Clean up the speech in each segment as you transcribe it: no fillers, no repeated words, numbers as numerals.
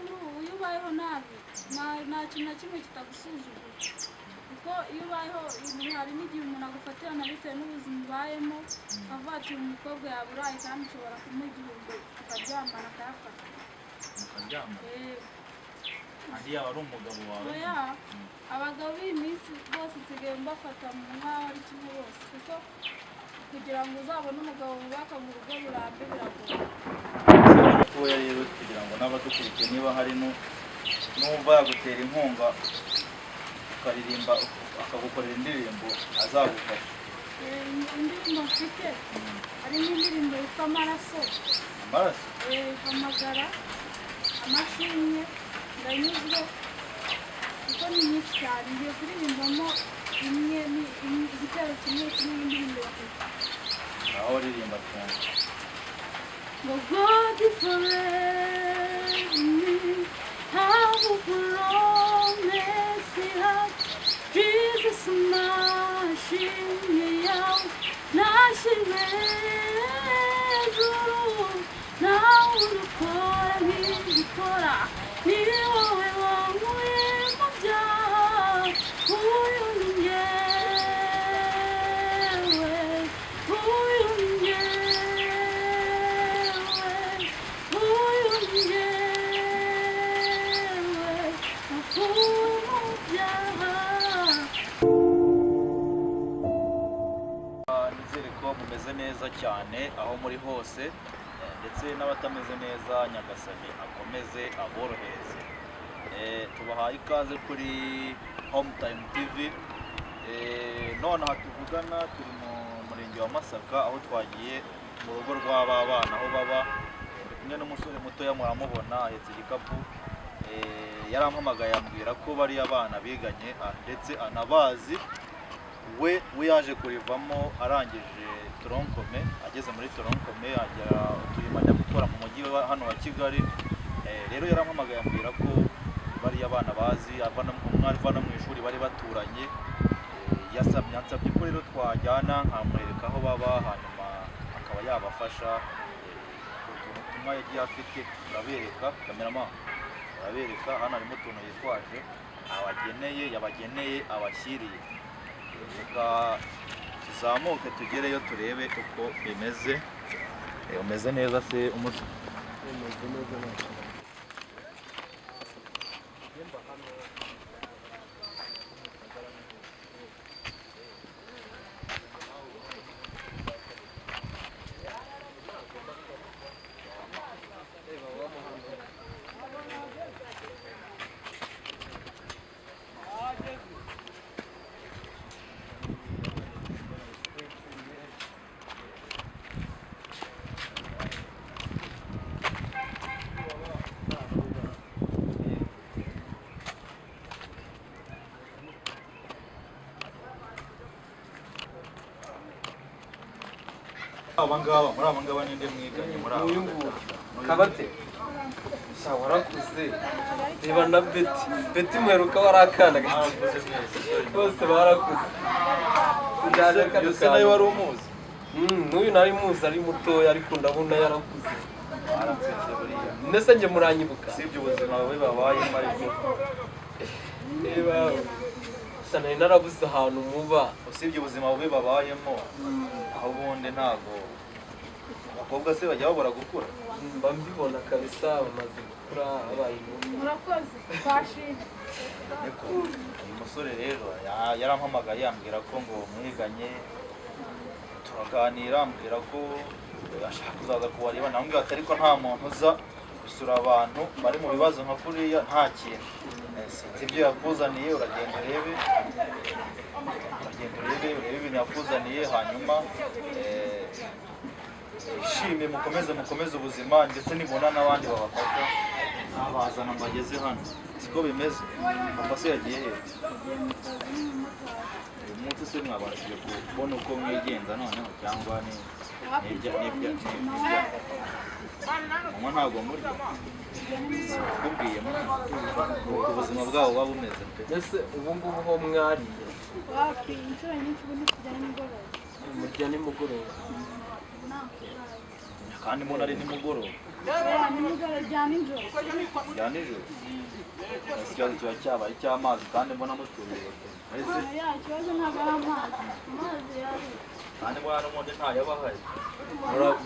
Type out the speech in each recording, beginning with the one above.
iyo ubayeho nabi nta kintu na kimwe kitagusuzugura kuko iyo ubayeho hari n'igihe umuntu agufatirana bitewe n'ubuzima ubayemo avuga ati uyu mukobwa yaburaye kandi ushobora kumuha igihumbi akaryamana akayafata andi yaba ari umugabo wawe abagabo b'iyi minsi bose usigaye mbafata mu nk'aho ari kimwe bose kuko kugira ngo uzabone umugabo wubaka mu rugo rurambe biragoye kuba rero kugira ngo n'abadukurikiye niba hari n'umva yagutera inkunga ukaririmba akagukorera indirimbo azagufasha indirimbo mfite harimo indirimbo yitwa amaraso hamagara amashimwe ndanyuzwe kuko ni nyinshi cyane ngiye kuririmbamo imwe igitero kimwe n'indirimbo bafite aho uririmba cyane ngo God forever me how promise has Jesus mashimye yawe nashimye juru nawe urukora nk'igikora ni wowe wankuye mu byaha uyu ni njyewe uyu ni njyewe uyu ni njyewe nakuwe mu byaha. nizere ko mumeze neza cyane aho muri hose ndetse n'abatameze neza Nyagasani akomeze aborohereze tubahaye ikaze kuri Home Time TV none aha tuvugana turi mu murenge wa Masaka aho twagiye mu rugo rw'aba bana aho baba kumwe n'umusore mutoya muramubona ahetse igikapu yarampamagaye ambwira ko bari abana biganye ndetse anabazi we yaje kurivamo arangije Toronkome ageze muri Toronkome agera turimo ajya gukora mu mujyi hano wa Kigali rero yarampamagaye ambwira ko bari abana bazi umwari vana mu ishuri bari baturanye yansabye ko rero twajyana nkamwereka aho baba hanyuma akaba yabafasha utuntu tumwe yagiye afite turabereka kamerama turabereka hano harimo utuntu yitwaje yabageneye abashyiriye reka tuzamuke tugereyo turebe uko bimeze umeze neza se umutwe abangaba ninde mwiganye muri aba kabate warakuze reba na beti mweruka warakana bose barakuze ese nawe wari umuzi n'uyu nari muzi ari mutoya ariko ndabona yarakuze ndetse njye muranyibuka sibyo ubuzima bawe babayemo ariko reba nari narabuze ahantu muba usibye ubuzima bubi babayemo aho ubundi ntabwo abakobwa se bajya babura gukura mba mbibona kabisa bamaze gukura abaye murakoze twashimye uyu musore rero yarampamagaye yambwira ko ngo mwiganye turaganira ambwira ko ashaka kuzaza kubareba namubwira ati ariko nta muntu uza gusura abantu bari mu bibazo nka kuriya nta kintu sinzi ibyo yakuzaniye uragenda urebe ibintu yakuzaniye hanyuma ishime mukomeze ubuzima ndetse nibona n'abandi babafasha bazana mbageze hano siko bimeze papa se yagiye he uyu munsi se mwabashije kubona uko mwigenza noneho cyangwa mama ntabwo murya sikubwiye ubuzima bwabo buba bumeze pe ese ubu ngubu ho mwariye wapi inshuro nyinshi ubundi tujya nimugoroba murya nimugoroba kandi mbona ari nimugoroba nimugore rya nijoro rya nijoro ikibazo kiba cyabaye icy'amazi kandi mbona muturiye ikibazo ntabwo ari amazi yari kandi mwana n'ubundi ntayabahaye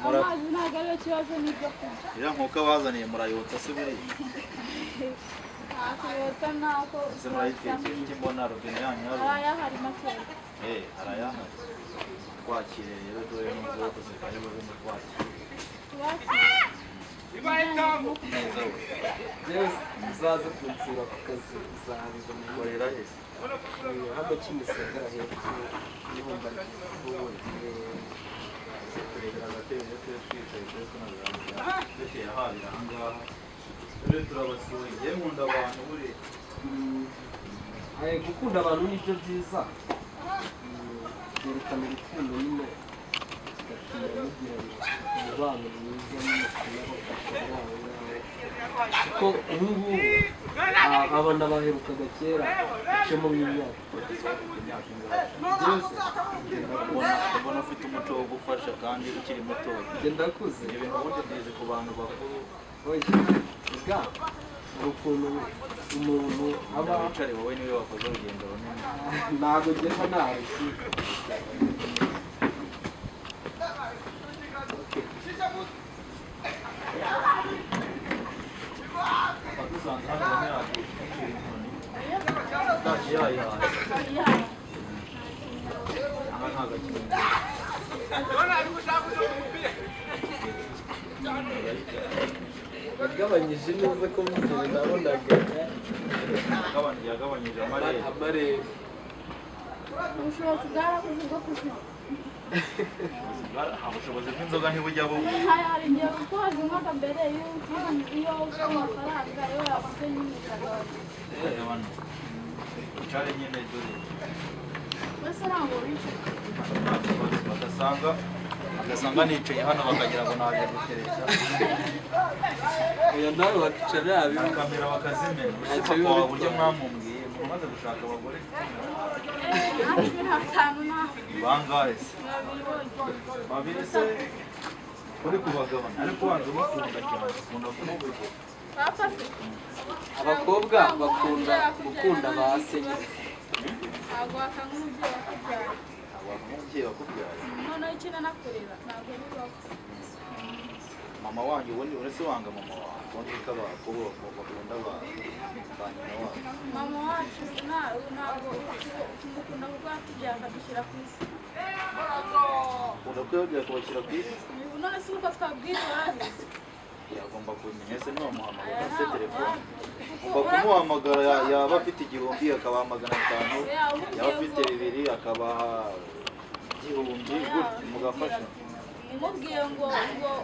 amazi ntabwo ariyo kibazo n'ibyo kurya iriya nk'uko bazaniye murayotsa se buriya ntakuyotsa ntako ese murayitetse iki mbona robine yanyu harayahari makeya harayahari twakire rero dore n'ubwo usigaye buri mu twakire neza we yewe muzaze kunsura ku kazi uzabibona korera he hano Kimisagara hepfo y'ibumba turegera agatebe iyo turi twicaye turi tunaganira duteye ahabira aha ngaha rero turabasuye yewe nkunda abantu buriya gukunda abantu nibyo byiza byerekana urukundo nyine bigatuma mugira umubano mwiza n'umutima kuko ubu ngubu abana baherukaga kera icemo nk'imyaka mbona ufite umuco wo gufasha kandi ukiri muto genda kuze ibintu ubundi byize ku bantu bakuru bwa urukundo umuntu aba wicare wowe niwe wakoze urugendo runini ntabwo ngenda narushye dusanze hano bamwe yagiye aha nta gakino yagabanyije neza ko mugihe nabonaga yagabanyije amarebe ubushobozi bwarabuze bwo kuzima ubushobozi bw'inzoga ntibujya buba hari igihe kuko hazinywaga mbere iyo ufite amafaranga iyo yabuze nyine ukagabanya wicare nyine dore mbese ntabwo wicaye bagasanga nicaye hano bakagira ngo naje guteresha oya nawe wakicara yabibi kamera bakazimena uretse kwa buryo mwamumbwiye mumaze gushaka abagore bangahe se babiri se uri kubagabana ariko wanze umukunda cyane ukunda kumubura abakobwa bakunda gukunda ba se ntabwo wakanga umubyeyi wakubyaye umubyeyi wakubyaye noneho icyo nanakurera ntabwo bibaho mama wanyu ubundi uretse wanga mama wawe ubundi ko abakobwa bakunda ba nyina wabo mama wacu ntabwo tumukunda kuko yatubyaye akadushyira ku isi ukunda kuyabwira kubashyira ku isi none si uko twabwira iwacu yagomba kubimenya ese ntiwamuhamagara afite telefone ugomba kumuhamagara yaba afite 1000 akabaha 500 yaba afite 2 akabaha 1000 gutyo mugafasha umubwiye ngo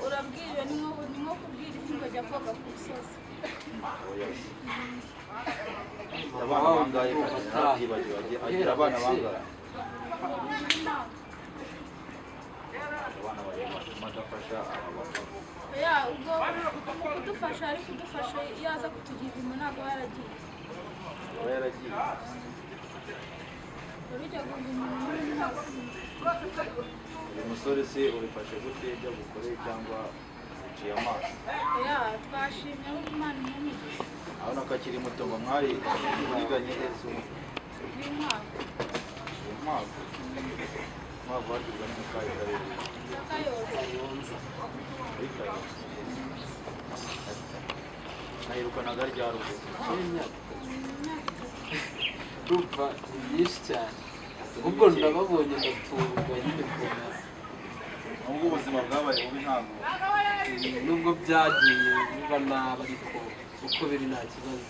urabwiriwe ni nko kubwira isi ngo jya koga ku isozi abana bangaye batibagirwa agira abana bangaye abana bareba agafasha ababakuru ubwo mu kudufasha ari kudufasha iyo aza kutugira ibintu ntabwo yaragiye aba yaragiye urujya guha umuntu ntabwo uyu musore se urifashe gute ibyo gukoreye cyangwa uciye amaso twashimye aho Imana imumigisha abona ko akiri muto ngo mwari yiganye neza uyu mwaka umwavu wagirwa n'umukayi karere kayonza nahirukanaga rya rugo rumva nyinshi cyane ubwo ndababonye ndatungwa nyine kubona nubwo ubuzima bwabaye bubi ntabwo nubwo byagiye biba nabi ariko uko biri nta kibazo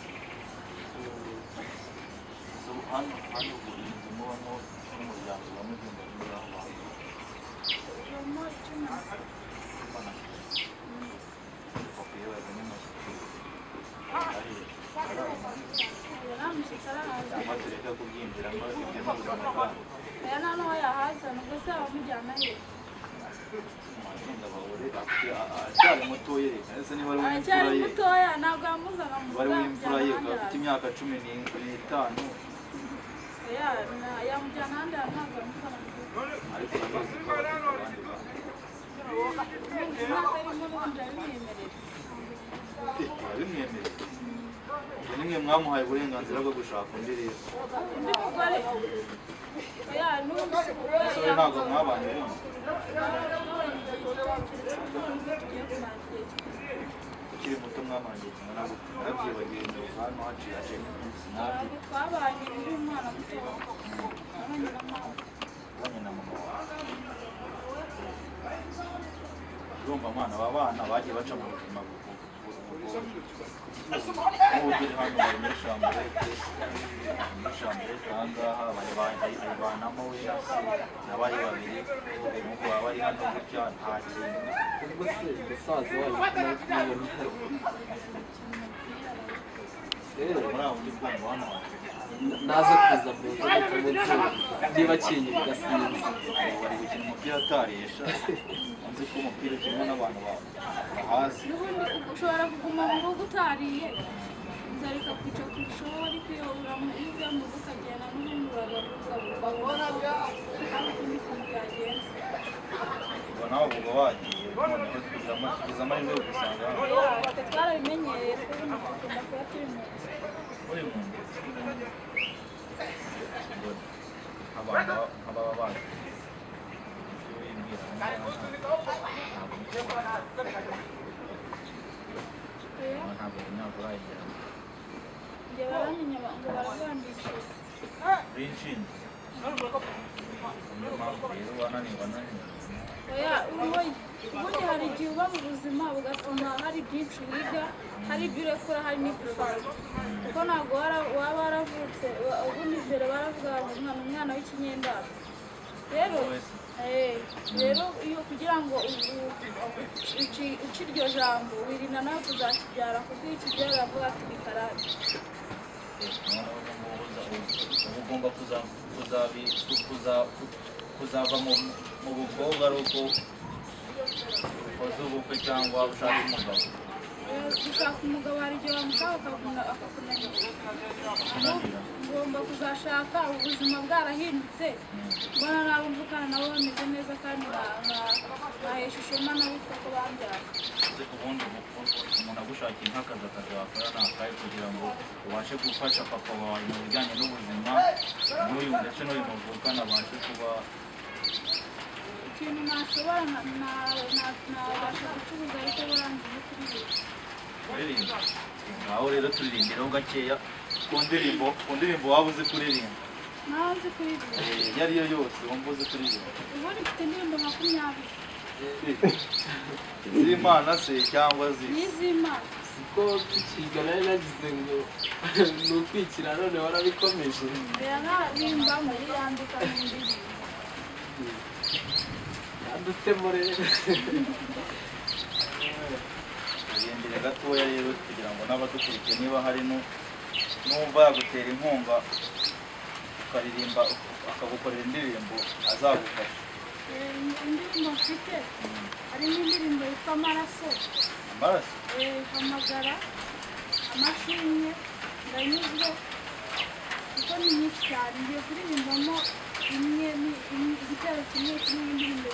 hano inzu mubamo n'umuryango wa mugenda kunyuraho abantu papa iyo yazanye umushyitsi cyangwa tureka kubyinjiramo ibyo ni ubuzima bwabo aya nta n'uwo yahazana ubwo se abamujyana he aracyari mutoya reka ese niba ari aracyari w'imfura ye mutoya ntabwo yamuzana mu bari w'imfura ye ukaba afite imyaka 15 yamujyana ahandi hantu ntabwo yamuzana mu gihugu ariko urabizi ko abafite abandi bantu umwaka irimo n'ubundi arabimwemerera bimwemereye nimwe mwamuhaye uburenganzira bwo gushaka undi rero undi mugore oya n'ubundi umusore ntabwo mwabanye ubundi ukiri muto mwamangiye kingana gute narabyibagiwe ngo hano haciye ntabwo twabanye ndi umwana muto nabanye na mama ubonye na mama wawe urumva mwana aba bana bagiye baca mu buzima nk'ubugiri hano bari muri shamburete ahangaha bayibanamo we na se n'abari babiri nk'uko baba bari hano gutya nta kintu ubwo se umusaza wanyu kumubwira muri aho ndi bwumva hano naze kuza meza bakamutsinda niba akinye bigasinza bari gukina umupira ataresha nzi ko umupira ukinwa n'abantu bahazi n'ubundi ushobora kuguma mu rugo utariye inzara ikakwica ku ishuri kwiyobora iyo uvuye mu rugo ukagenda n'ubundi uragaruka kandi ikindi kintu byagenze ubwo nawe uba wagiye noneho tugeze amahirwe yo gusanga hano twe twarabimenyereye twebwe dukunda kuba turi mu nzu uri mu nzu nk'ababa bazi ntabwo imyaka urayigera njye baramenye ngo baragandishije b'inshinge niyo mpamvu rero wananiwe oya ubundi hari igihe uba mu buzima bugatuma hari byinshi wiga hari ibyo urekura hari n'ibyo ufata kuko ntabwo waba waravutse ubundi mbere baravuga ngo umwana w'ikinyendaro rero iyo kugira ngo uce iryo jambo wirinda nawe kuzakibyara kuko iyo ukibyara uravuga ati bikarage uba ugomba kuzava mu bukobwa ari uko ukoze ubukwe cyangwa ushaka umugabo gushaka umugabo hari igihe wamushaka akakunanira ngomba kuzashaka ubuzima bwarahindutse mbona nabo mvukana nabo bameze neza kandi bahesha ishema nabo kuko bambyara ubundi umuntu agushakiye nk'akazi wakora ni akahe kugira ngo ubashe gufasha papa wawe mu bijyanye n'ubuzima n'uyu ndetse n'uyu muvukana abashe kuba ikintu nashobora nabasha gucuruza ariko barangije kuririmba ngaho rero turirimbiraho gakeya ku ndirimbo waba uzi kuririmba nawe nzi kuririmba iyo ari yo yose wumva uzi kuririmba ubundi mfite indirimbo 20 z'Imana se cyangwa n'iz'Imana siko tukiga nari nagize ngo ni ukwikira none warabikomeje yarimba muri yandika mu ndirimbo yadutemo rero turirimbire gatoya rero kugira ngo n'abadukurikiye niba hari n'umva yagutera inkunga ukaririmba akagukorera indirimbo azagufasha indirimbo mfite harimo indirimbo yitwa amaraso hamagara amashimwe ndanyuzwe kuko ni nyinshi cyane ngiye kuririmbamo imwe igitero kimwe n'indirimbo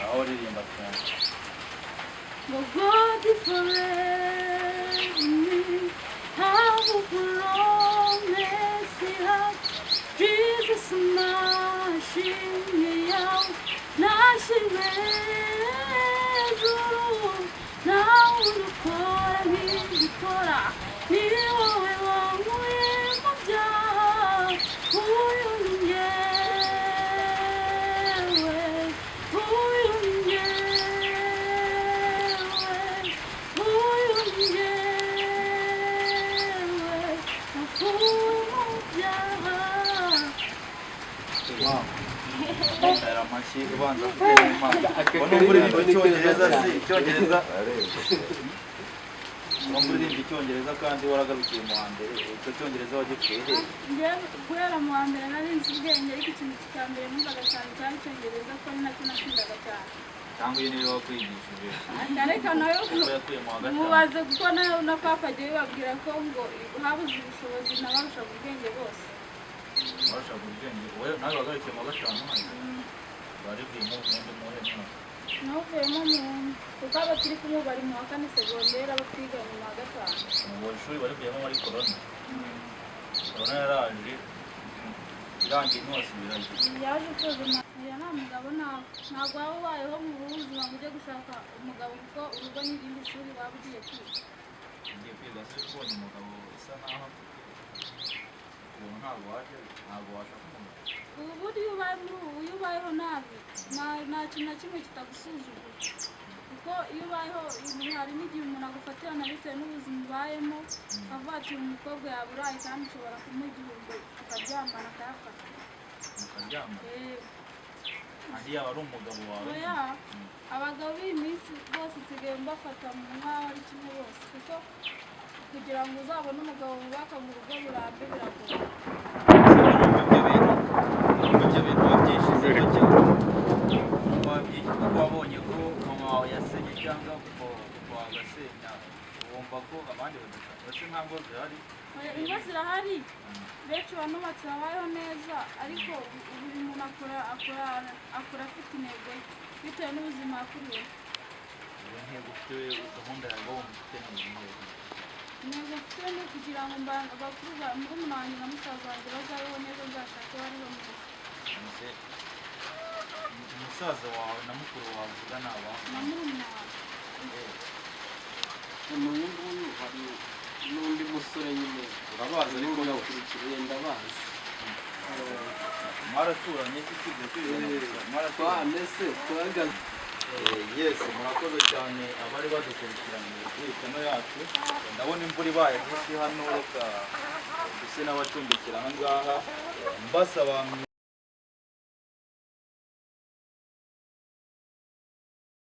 aho uririmba cyane ngo God forever me how promise Jesus mashimye yawe nashimwe hejuru nawe udukora nk'igikora ni wowe wankuye mu byaha uyu ni njyewe uyu ni njyewe uyu ni njyewe nakuwe mu byaha Era amashyi ubanza gutera Imana ubona uririmba icyongereza se icyongereza uririmba icyongereza kandi waragarukiye mu wa mbere icyo cyongereza wagikuye he guhera mu wa mbere nari nzi ubwenge ariko ikintu cya mbere numvaga cyane cyari icyongereza ko ari nacyo nakundaga cyane cyangwa iyi niyo wakwigishije ariko nayo yakuye mu wa gatanu mubaze kuko nayo na papa agiye bibabwira ko ngo habuze ubushobozi n'abarushaga ubwenge bose warushaga ubwenge wowe nawe wagarukiye mu wa gatanu hano bari bwimo ubundi muhe mwaka navuyemo kuko abo turi kumwe bari mu wa kane segonderi, abo twiganye mu wa gatanu. mu ishuri bari kujyamo muri korona. Korona yaraje irangiye ntiwasubirayo. Yaje kuzana oya nta mugabo ntabwo waba ubayeho mu buzima ngo ujye gushaka umugabo kuko urugo n'irindi shuri waba ugiye kwiga. Ugiye kwiga se ubonye umugabo usa naho ubu ntabwo washaka umugabo. Ubu buryo iyo ubayeho nabi nta kintu na kimwe kitagusuzugura kuko iyo ubayeho hari n'igihe umuntu agufatirana bitewe n'ubuzima ubayemo avuga ati uyu mukobwa yaburaye kandi ushobora kumuha igihumbi ukaryamana akayafata. Mukaryamana? Andi yaba ari umugabo wawe? Oya abagabo b'iyi minsi bose nsigaye mbafata mu nk'aho ari kimwe bose kuko kugira ngo uzabone umugabo wubaka mu rugo burambe biragoye. Ibyo bintu wabyishizeho cyane kuko wabonye ko mama wawe yasenye cyangwa kuko wagasenya wumva ko abandi badashaka ese nta ngo zihari? Ingo zirahari benshi banubatse babayeho neza ariko buri muntu akora afite intego ye bitewe n'ubuzima yakuriye. Intego ufite gahunda yawe wumva ufite n'intego? Intego mfite ni ukugira ngo murumuna wanjye na musaza wanjye bazabeho neza nzashake bariho neza. Umusaza wawe na mukuru wawe uvuga ni abahe? Na murumuna wawe. N'uyu nguyu hari n'undi musore nyine Urabazi ariko yakurikiye ndabazi. Mwaraturanye se sibyo Twane se tuhagaze. Yes, murakoze cyane abari badukurikiranye kuri channel yacu. Ndabona imvura ibaye nyinshi hano, reka duse n'abacumbikira aha ngaha mbasaba